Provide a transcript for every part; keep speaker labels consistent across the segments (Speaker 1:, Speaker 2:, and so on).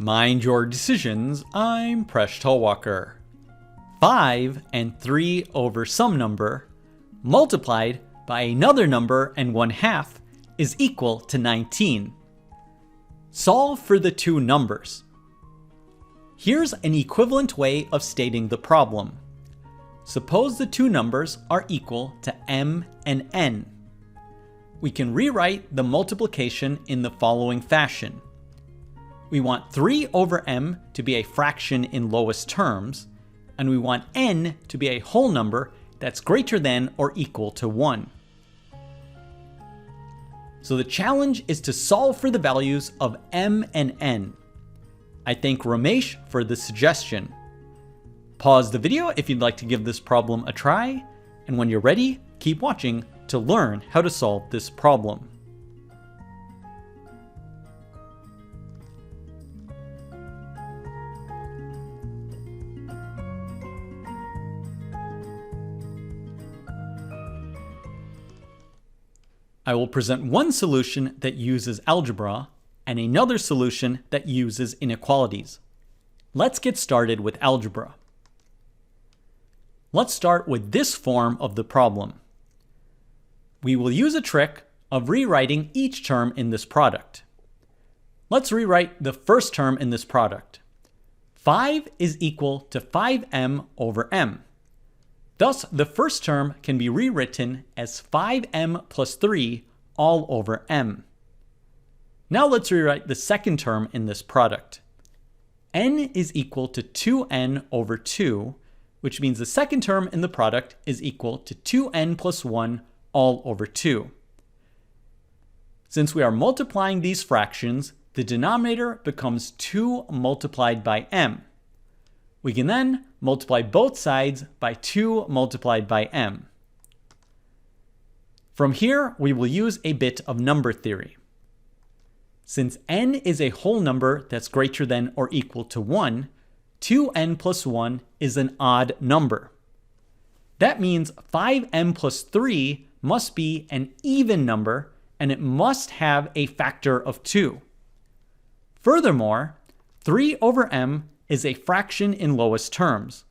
Speaker 1: Mind your decisions, I'm Presh Talwalkar. 5 and 3 over some number multiplied by another number and 1/2 is equal to 19. Solve for the two numbers. Here's an equivalent way of stating the problem. Suppose the two numbers are equal to m and n. We can rewrite the multiplication in the following fashion. We want 3 over m to be a fraction in lowest terms, and we want n to be a whole number that's greater than or equal to 1. So the challenge is to solve for the values of m and n. I thank Ramesh for the suggestion. Pause the video if you'd like to give this problem a try, and when you're ready, keep watching to learn how to solve this problem. I will present one solution that uses algebra and another solution that uses inequalities. Let's get started with algebra. Let's start with this form of the problem. We will use a trick of rewriting each term in this product. Let's rewrite the first term in this product. 5 is equal to 5m over m. Thus, the first term can be rewritten as 5m plus 3 all over m. Now let's rewrite the second term in this product. N is equal to 2n over 2, which means the second term in the product is equal to 2n plus 1 all over 2. Since we are multiplying these fractions, the denominator becomes 2 multiplied by m. We can then multiply both sides by 2 multiplied by m. From here, we will use a bit of number theory. Since n is a whole number that's greater than or equal to 1, 2n plus 1 is an odd number. That means 5m plus 3 must be an even number, and it must have a factor of 2. Furthermore, 3 over m is a fraction in lowest terms,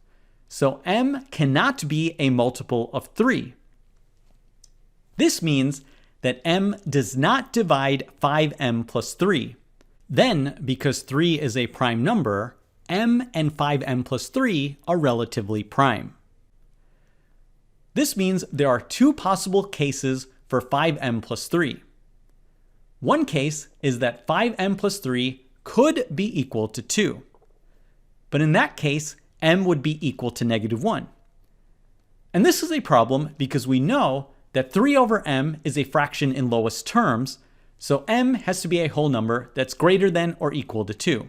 Speaker 1: so m cannot be a multiple of 3. This means that m does not divide 5m plus 3. Then, because 3 is a prime number, m and 5m plus 3 are relatively prime. This means there are two possible cases for 5m plus 3. One case is that 5m plus 3 could be equal to 2. But in that case, m would be equal to -1. And this is a problem because we know that 3 over m is a fraction in lowest terms, so m has to be a whole number that's greater than or equal to 2.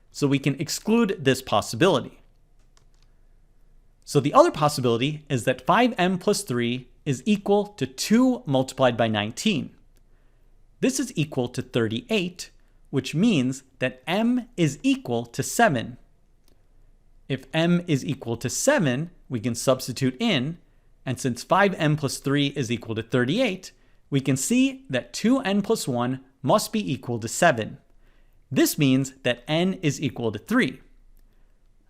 Speaker 1: So we can exclude this possibility. So the other possibility is that 5m plus 3 is equal to 2 multiplied by 19. This is equal to 38, which means that m is equal to 7. If m is equal to 7, we can substitute in, and since 5m plus 3 is equal to 38, we can see that 2n plus 1 must be equal to 7. This means that n is equal to 3.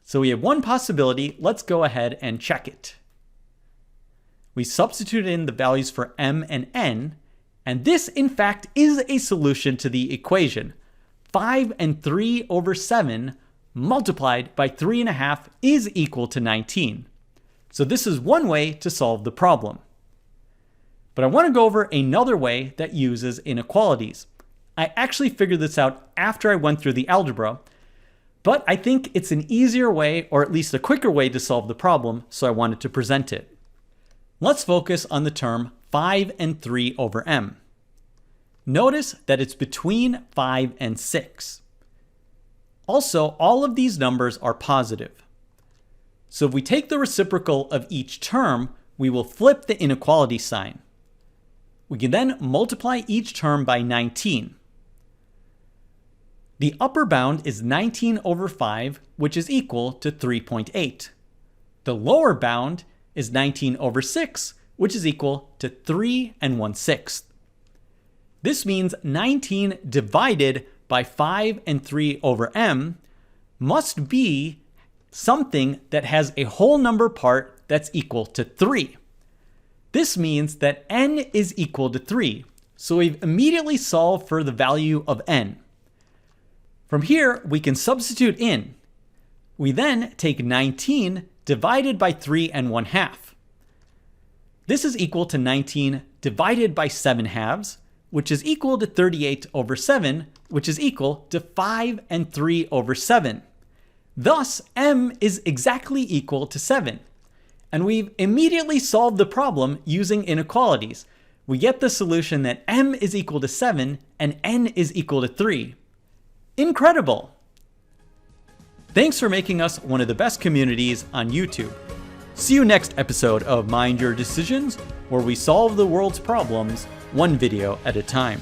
Speaker 1: So we have one possibility. Let's go ahead and check it. We substitute in the values for m and n, and this in fact is a solution to the equation. 5 and 3 over 7 multiplied by 3.5 is equal to 19. So this is one way to solve the problem. But I want to go over another way that uses inequalities. I actually figured this out after I went through the algebra, but I think it's an easier way, or at least a quicker way to solve the problem, so I wanted to present it. Let's focus on the term 5 and 3 over m. Notice that it's between 5 and 6. Also, all of these numbers are positive. So if we take the reciprocal of each term, we will flip the inequality sign. We can then multiply each term by 19. The upper bound is 19 over 5, which is equal to 3.8. The lower bound is 19 over 6, which is equal to 3 1/6. This means 19 divided by 5 and 3 over m must be something that has a whole number part that's equal to 3. This means that n is equal to 3, so we've immediately solved for the value of n. From here, we can substitute in. We then take 19 divided by 3 and 1/2. This is equal to 19 divided by 7/2, which is equal to 38 over 7, which is equal to 5 and 3 over 7. Thus, m is exactly equal to 7. And we've immediately solved the problem using inequalities. We get the solution that m is equal to 7 and n is equal to 3. Incredible! Thanks for making us one of the best communities on YouTube. See you next episode of Mind Your Decisions, where we solve the world's problems one video at a time.